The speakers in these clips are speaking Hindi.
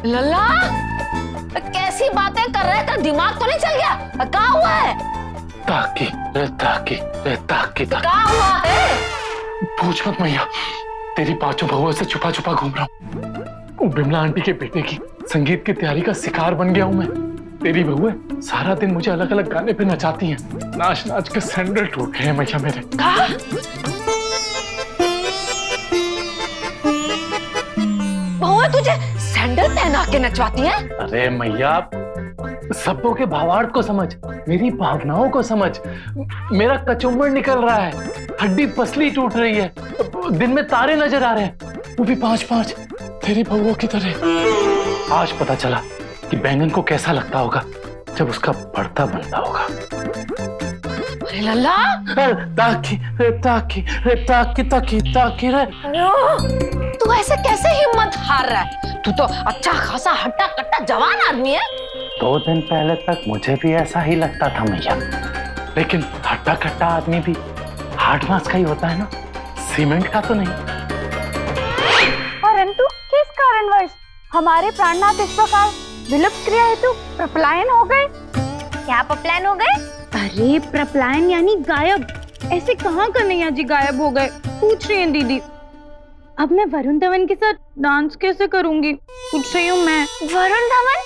लल्ला कैसी बातें कर रहे हैं? दिमाग तो नहीं चल गया? क्या हुआ है? ताकि रे ताकि रे ताकि ताकि क्या हुआ है? पूछ मत मैया, तेरी पांचों बहुओं से छुपा छुपा घूम रहा हूँ। बिमला आंटी के बेटे की संगीत की तैयारी का शिकार बन गया हूँ मैं। तेरी बहू है, सारा दिन मुझे अलग अलग गाने पे नचाती हैं। नाच नाच के सैंडल टूट गए हैं मैया मेरे। बहुएं तुझे सैंडल पहना के नचवाती हैं? अरे मैया, शब्दों के भावार्थ को समझ, मेरी भावनाओं को समझ। मेरा कचुम्बर निकल रहा है, हड्डी पसली टूट रही है, दिन में तारे नजर आ रहे हैं, वो भी 5-5 तेरी बहुओं की तरह। आज पता चला कि बैंगन को कैसा लगता होगा जब उसका भरता बनता होगा। अरे लल्ला, ताकि रे ताकि रे ताकि ताकि ताकि रे। तू ऐसे कैसे हिम्मत हार रहा है? तू तो अच्छा खासा हट्टा कट्टा जवान आदमी है। 2 दिन पहले तक मुझे भी ऐसा ही लगता था मैया, लेकिन हट्टा कट्टा आदमी भी हार्ड मास का ही होता है ना, सीमेंट का तो नहीं। परंतु किस कारणवश हमारे प्राणनाथ इस प्रकार विलुप्त क्रिया हेतु प्रपलायन हो गए? क्या प्रपलायन हो गए? अरे प्रपलायन यानी गायब। ऐसे कहाँ कन्हैया जी गायब हो गए? पूछ रही हैं दीदी। अब मैं वरुण धवन के साथ डांस कैसे करूंगी? पूछ रही हूँ मैं। वरुण धवन?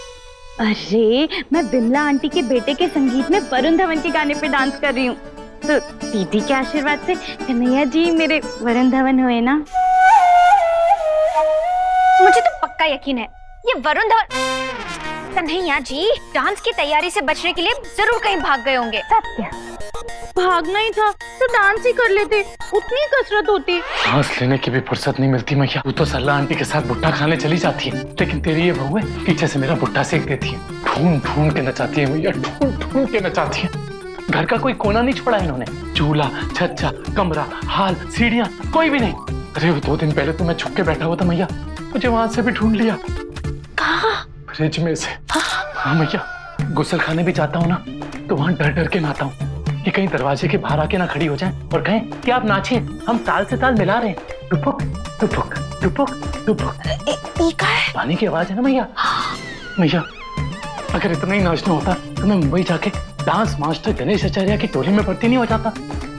अरे मैं बिमला आंटी के बेटे के संगीत में वरुण धवन के गाने पे डांस कर रही हूँ, तो दीदी के आशीर्वाद से कन्हैया जी मेरे वरुण धवन हुए ना। मुझे तो पक्का यकीन है ये वरुण धवन। कन्हैया जी डांस की तैयारी से बचने के लिए जरूर कहीं भाग गए होंगे। सत्य, भागना ही था तो डांस ही कर लेते, उतनी कसरत होती। सांस लेने की भी फुर्सत नहीं मिलती मैया। तू तो सरला आंटी के साथ भुट्टा खाने चली जाती है, लेकिन तेरी ये बहू है पीछे से मेरा भुट्टा सेक देती है। ढूंढ ढूंढ के नचाती है मैया, ढूंढ ढूंढ के नचाती है। घर का कोई कोना नहीं छोड़ा इन्होंने, चूल्हा, छज्जा, कमरा, हाल, सीढ़ियां, कोई भी नहीं। अरे वो 2 दिन पहले तो मैं छुप के बैठा हुआ था मैया, मुझे वहां से भी ढूंढ लिया। कहाँ? फ्रिज में से। हाँ मैया, गुसल खाने भी जाता हूँ ना तो वहां डर डर के नहाता हूँ कि कहीं दरवाजे के बाहर आके ना खड़ी हो जाए और कहें कि आप नाचिए, हम ताल से ताल मिला रहे हैं। टुपुक टुपुक टुपुक टुपुक। पानी की आवाज है ना मैया। मैया, अगर इतना ही नाचना होता तो मैं मुंबई जाके डांस मास्टर गणेश आचार्य की टोली में भर्ती नहीं हो जाता।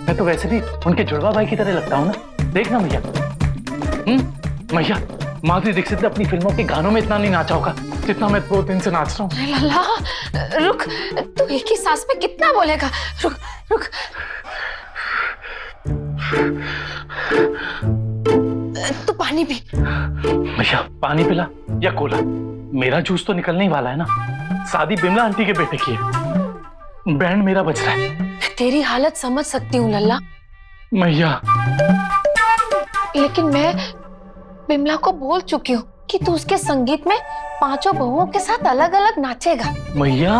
मैं तो वैसे भी उनके जुड़वा भाई की तरह लगता हूँ ना। देखना मैया। मैया, माधुरी दीक्षित ने अपनी फिल्मों के गानों में इतना नहीं नाचा होगा जितना मैं 2 दिन से नाच रहा हूँ। लल्ला रुक, तू एक ही सांस में कितना बोलेगा? रुक रुक। तू पानी पी। भैया पानी पिला या कोला, मेरा जूस तो निकलने ही वाला है ना। शादी बिमला आंटी के बेटे की है, बैंड मेरा बज रहा है। तेरी हालत समझ सकती हूँ लल्ला, मैया लेकिन मैं बिमला को बोल चुकी हूँ कि तू उसके संगीत में 5 बहुओं के साथ अलग अलग नाचेगा। मैया,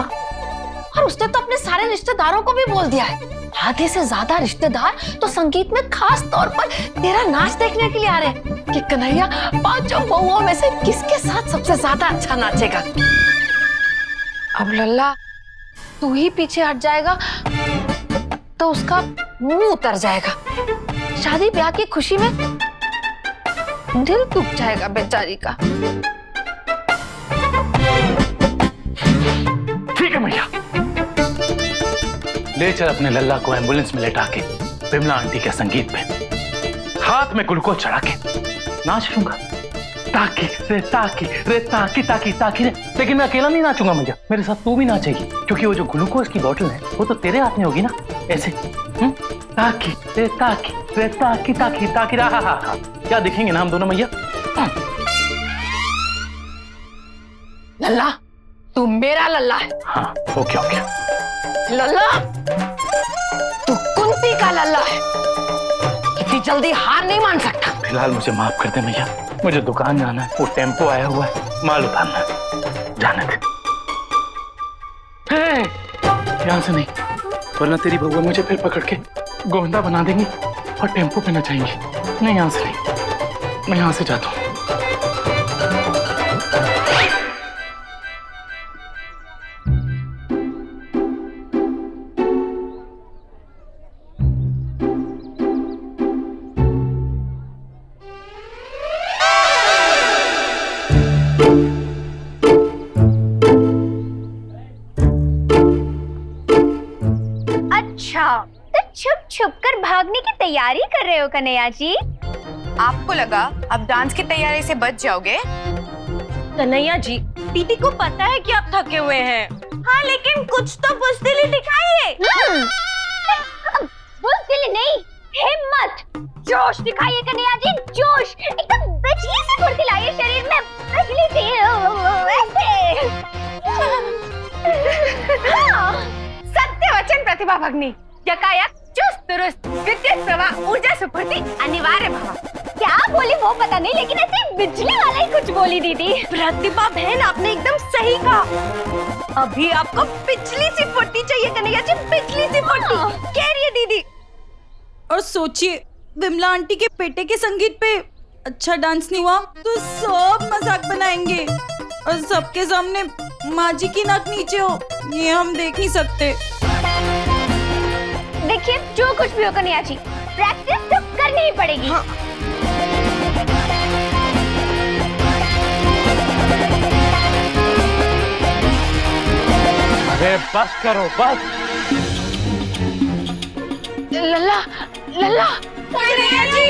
और उसने तो अपने सारे रिश्तेदारों को भी बोल दिया है। आधे से ज्यादा रिश्तेदार तो संगीत में खास तौर पर तेरा नाच देखने के लिए आ रहे हैं कि कन्हैया 5 बहुओं में से किसके साथ सबसे ज्यादा अच्छा नाचेगा। अब लल्ला तू ही पीछे हट जाएगा तो उसका मुंह उतर जाएगा। शादी ब्याह की खुशी में दिल टूट जाएगा बेचारी का। ठीक है मैया, ले चल अपने लल्ला को एम्बुलेंस में लेटा के बिमला आंटी के संगीत पे हाथ में ग्लूकोज चढ़ा के नाच लूंगा। ताकि रे ताकि रे ताकि ताकि ताकि रे। लेकिन मैं अकेला नहीं नाचूंगा मैया, मेरे साथ तू भी नाचेगी, क्योंकि वो जो ग्लूकोज की बोतल है वो तो तेरे हाथ में होगी ना। ऐसे ताकि रे ताकि रे ताकि ताकि ताकि रहा। क्या दिखेंगे ना हम दोनों मैया। लल्ला तू मेरा लल्ला है। हाँ ओके ओके। लल्ला तू कुंती का लल्ला है, इतनी जल्दी हार नहीं मान सकता। फिलहाल मुझे माफ कर दे मैया, मुझे दुकान जाना है, वो टेम्पो आया हुआ है, माल उतारना है, जाने दे। यहाँ से नहीं, वरना तेरी बहू मुझे फिर पकड़ के गोविंदा बना देंगी और टेम्पो पे नचाएंगी। नहीं, यहाँ से नहीं, मैं यहाँ से जाता हूँ। छुपकर भागने की तैयारी कर रहे हो कन्हैया जी? आपको लगा अब डांस की तैयारी से बच जाओगे? कन्हैया जी, दीदी को पता है कि आप थके हुए हैं। हाँ, लेकिन कुछ तो बुज़दिली दिखाइए। बुज़दिली नहीं, हिम्मत, जोश दिखाइए कन्हैया जी, जोश। एकदम बिजली से फुर्ती लाइए शरीर में, बिजली सी वैसे। हाँ। सत्य वचन प्रतिभा भगनी, यकायक चुस्त दुरुस्त, विद्युत प्रवाह, ऊर्जा सुफूर्ति, अनिवार्य भाव। क्या बोली वो पता नहीं, लेकिन ऐसे बिजली वाला ही कुछ बोली दीदी। प्रतिभा बहन, आपने एकदम सही कहा। अभी आपको बिजली सी फुर्ती चाहिए कन्हैया जी, बिजली सी फुर्ती। कह रही है दीदी। और सोचिए, विमला आंटी के बेटे के संगीत पे अच्छा डांस नहीं हुआ तो सब मजाक बनाएंगे और सबके सामने माँ जी की नाक नीचे हो, ये हम देख नहीं सकते। देखिए, जो कुछ भी हो कन्हैया जी, प्रैक्टिस तो करनी ही पड़ेगी। हाँ। अरे बस करो, बस। लल्ला लल्ला कन्हैया जी,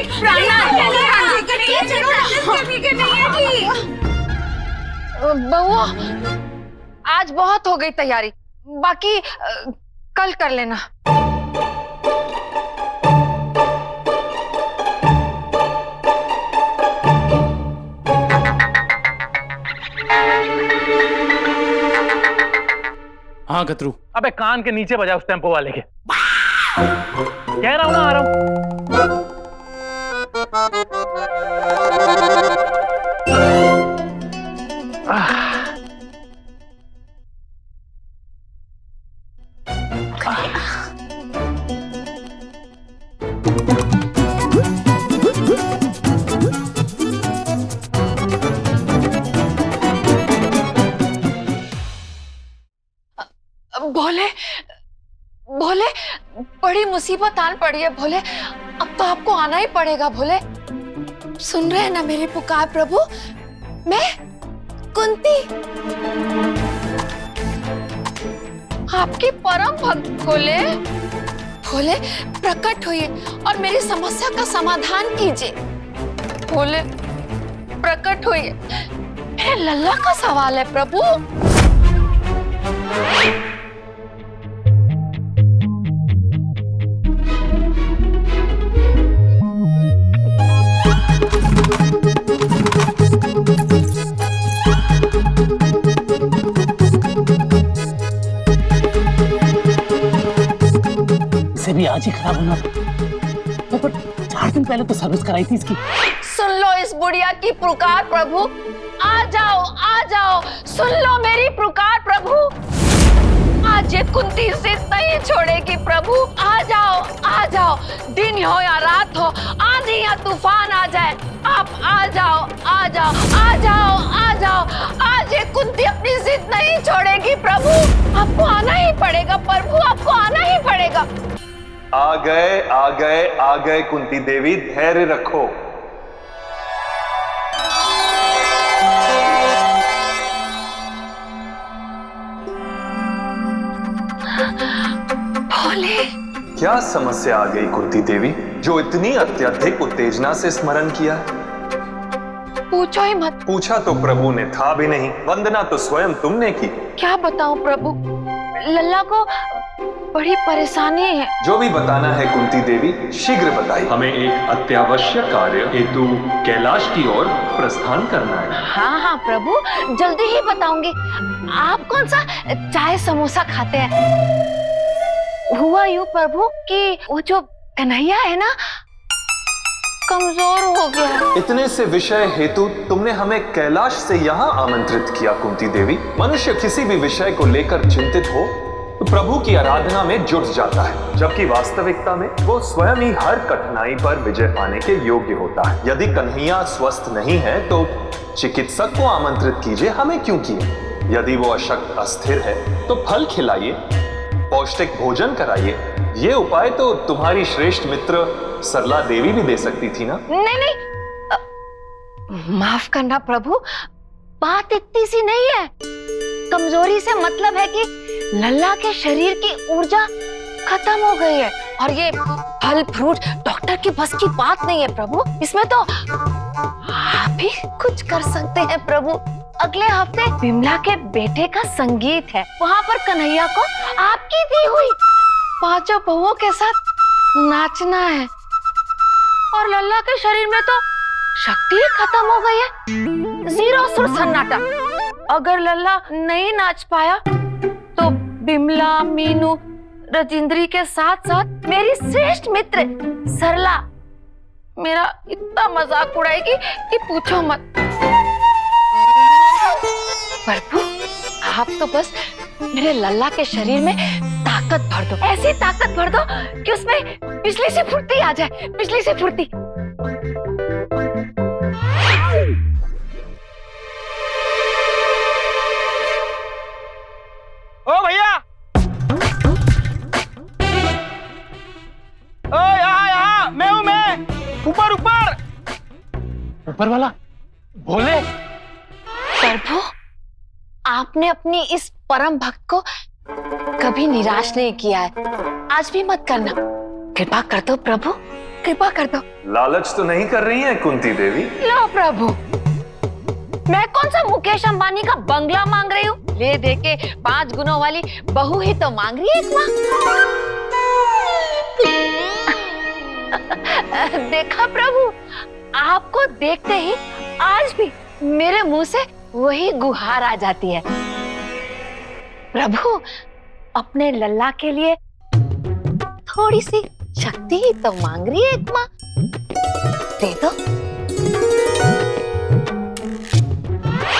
बउआ, आज बहुत हो गई तैयारी, बाकी कल कर लेना। हाँ गतरू, अबे कान के नीचे बजा उस टेम्पो वाले के। कह रहा हूँ ना, आ रहा हूँ। भोले भोले, बड़ी मुसीबत आन पड़ी है भोले, अब तो आपको आना ही पड़ेगा भोले। सुन रहे हैं ना मेरी पुकार प्रभु? मैं कुंती, आपकी परम भक्त भोले। भोले प्रकट होइए और मेरी समस्या का समाधान कीजिए। भोले प्रकट होइए, मेरे लल्ला का सवाल है प्रभु। इसे भी आज ही खराब होना था, पर 4 दिन पहले तो सर्विस कराई थी इसकी। सुन लो इस बुढ़िया की पुकार प्रभु, आ जाओ आ जाओ, सुन लो मेरी पुकार प्रभु। आज ये कुंती जिद नहीं छोड़ेगी प्रभु, आ जाओ, दिन हो या रात हो, आंधी या तूफान आ जाए, आप आ जाओ आ जाओ आ जाओ आ जाओ। आज ये कुंती अपनी जिद नहीं छोड़ेगी प्रभु, आपको आना ही पड़ेगा प्रभु, आपको आना ही पड़ेगा। आ गए कुंती देवी, धैर्य रखो। भोले, क्या समस्या आ गई कुंती देवी, जो इतनी अत्यधिक उत्तेजना से स्मरण किया? पूछो ही मत। पूछा तो प्रभु ने था भी नहीं, वंदना तो स्वयं तुमने की। क्या बताऊं प्रभु, लल्ला को बड़ी परेशानी है। जो भी बताना है कुंती देवी शीघ्र बताइए। हमें एक अत्यावश्यक कार्य हेतु कैलाश की ओर प्रस्थान करना है। हाँ प्रभु, जल्दी ही बताऊंगी। आप कौन सा चाय समोसा खाते हैं? हुआ यूं प्रभु कि वो जो कन्हैया है ना, कमजोर हो गया। इतने से विषय हेतु तुमने हमें कैलाश से यहाँ आमंत्रित किया कुंती देवी। मनुष्य किसी भी विषय को लेकर चिंतित हो तो प्रभु की आराधना में जुट जाता है, जबकि वास्तविकता में वो स्वयं ही हर कठिनाई पर विजय पाने के योग्य होता है। यदि कन्हैया स्वस्थ नहीं है तो चिकित्सक को आमंत्रित कीजिए, हमें क्यों किए? यदि वो अशक्त अस्थिर है तो फल खिलाइए, पौष्टिक भोजन कराइए। ये उपाय तो तुम्हारी श्रेष्ठ मित्र सरला देवी भी दे सकती थी ना? नहीं, माफ करना प्रभु, बात इतनी सी नहीं है। कमजोरी से मतलब है कि लल्ला के शरीर की ऊर्जा खत्म हो गई है और ये फल फ्रूट डॉक्टर की बस की बात नहीं है प्रभु। इसमें तो आप ही कुछ कर सकते हैं प्रभु। अगले हफ्ते बिमला के बेटे का संगीत है, वहाँ पर कन्हैया को आपकी दी हुई 5 बहुओं के साथ नाचना है और लल्ला के शरीर में तो शक्ति ही खत्म हो गई है, 0 सुर सन्नाटा। अगर लल्ला नहीं नाच पाया तो बिमला, मीनू, राजेंद्री के साथ साथ मेरी श्रेष्ठ मित्र सरला मेरा इतना मजाक उड़ाएगी कि पूछो मत। प्रभु आप तो बस मेरे लल्ला के शरीर में ताकत भर दो, ऐसी ताकत भर दो कि उसमें बिजली सी फुर्ती आ जाए, बिजली सी फुर्ती। ओ भैया, ओ यहाँ मैं हूँ, मैं ऊपर ऊपर। ऊपर वाला भोले। प्रभु आपने अपनी इस परम भक्त को कभी निराश नहीं किया है, आज भी मत करना। कृपा कर दो प्रभु, कृपा कर दो। लालच तो नहीं कर रही हैं कुंती देवी? लो प्रभु, मैं कौन सा मुकेश अंबानी का बंगला मांग रही हूँ? ले दे के 5 गुणों वाली बहू ही तो मांग रही है एक माँ। देखा प्रभु, आपको देखते ही आज भी मेरे मुंह से वही गुहार आ जाती है। प्रभु अपने लल्ला के लिए थोड़ी सी शक्ति ही तो मांग रही है एक माँ, दे दो।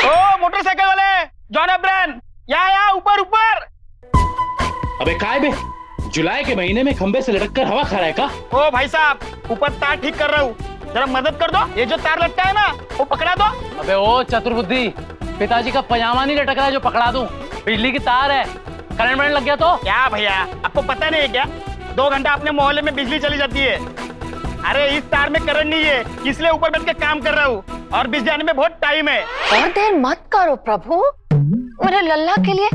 ओ मोटरसाइकिल वाले, जॉन अब्राहम, यहाँ ऊपर ऊपर। अबे काय बे, जुलाई के महीने में खंबे से लटक कर हवा खा रहा है का? ओ भाई साहब, ऊपर तार ठीक कर रहा हूँ, जरा मदद कर दो। ये जो तार लटका है ना, वो पकड़ा दो। अबे ओ चतुर्बुद्धि, पिताजी का पजामा नहीं लटक रहा है जो पकड़ा दूं, बिजली की तार है, करंट लग गया तो? क्या भैया, आपको पता नहीं है क्या? 2 घंटा अपने मोहल्ले में बिजली चली जाती है। अरे इस तार में करंट नहीं है, इसलिए ऊपर बैठ के काम कर रहा हूँ और बिजली आने में बहुत टाइम है। और देर मत करो प्रभु, मेरे लल्ला के लिए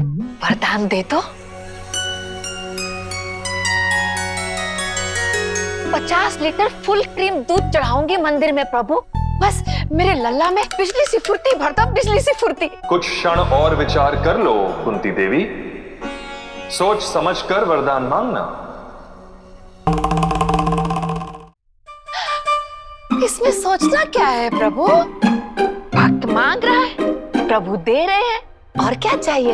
वरदान दे दो। 50 लीटर फुल क्रीम दूध चढ़ाऊंगी मंदिर में प्रभु, बस मेरे लल्ला में बिजली सी फुर्ती भर दो, बिजली सी फुर्ती। कुछ क्षण और विचार कर लो कुंती देवी, सोच समझ कर वरदान मांगना। इसमें सोचना क्या है प्रभु? भक्त मांग रहा है, प्रभु दे रहे हैं, और क्या चाहिए?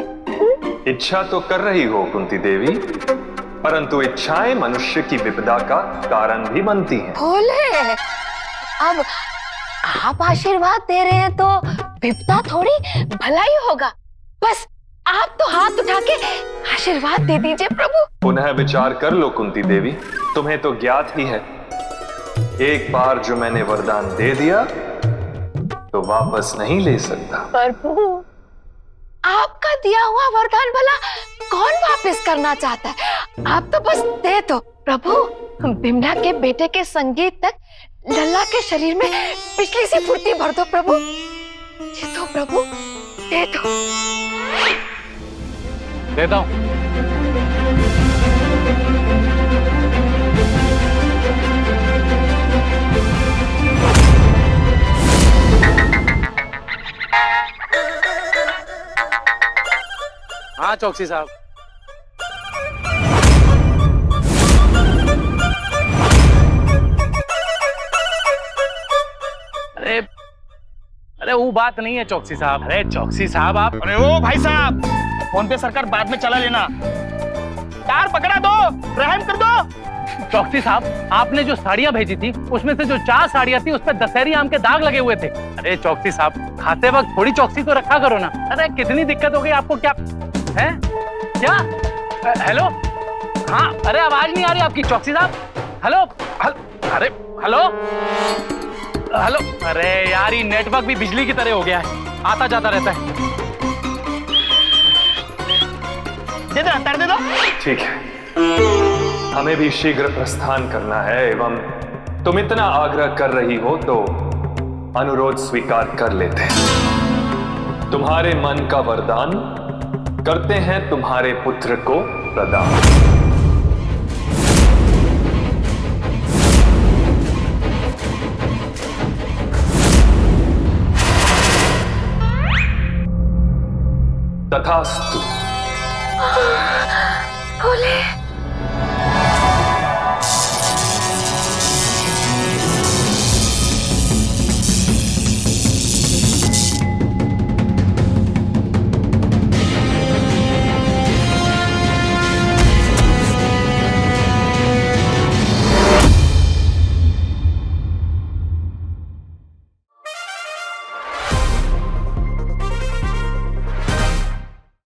इच्छा तो कर रही हो कुंती देवी, परंतु इच्छाएं मनुष्य की विपदा का कारण भी बनती हैं। भोले, अब आप आशीर्वाद दे रहे हैं तो विपदा थोड़ी भलाई होगा, बस आप तो हाथ उठा के आशीर्वाद दे दीजिए प्रभु। पुनः विचार कर लो कुंती देवी, तुम्हें तो ज्ञात ही है, एक बार जो मैंने वरदान दे दिया तो वापस नहीं ले सकता। प्रभु आपका दिया हुआ वरदान भला कौन वापस करना चाहता है? आप तो बस दे दो प्रभु। बिमला के बेटे के संगीत तक लल्ला के शरीर में बिजली सी फुर्ती भर दो प्रभु, दे दो प्रभु, दे दो। देता हूं। हाँ चौकसी साहब। अरे वो बात नहीं है चौकसी साहब। अरे चौकसी साहब आप। अरे ओ भाई साहब, फोन पे सरकार बाद में चला लेना, तार पकड़ा दो, रहम कर दो। चौकसी साहब आपने जो साड़ियाँ भेजी थी उसमें से जो 4 साड़ियाँ थी उस पर दशहरी आम के दाग लगे हुए थे। अरे चौकसी साहब खाते वक्त थोड़ी चौकसी तो रखा करो ना। अरे कितनी दिक्कत हो गई आपको, क्या है क्या? हेलो, हाँ अरे आवाज नहीं आ रही आपकी चौकसी साहब। हेलो अरे हेलो हेलो। अरे यार ये नेटवर्क भी बिजली की तरह हो गया है, आता जाता रहता है। दे दो, तार दे दो। ठीक है, हमें भी शीघ्र प्रस्थान करना है एवं तुम इतना आग्रह कर रही हो तो अनुरोध स्वीकार कर लेते हैं। तुम्हारे मन का वरदान करते हैं तुम्हारे पुत्र को प्रदान। तथास्तु। भोले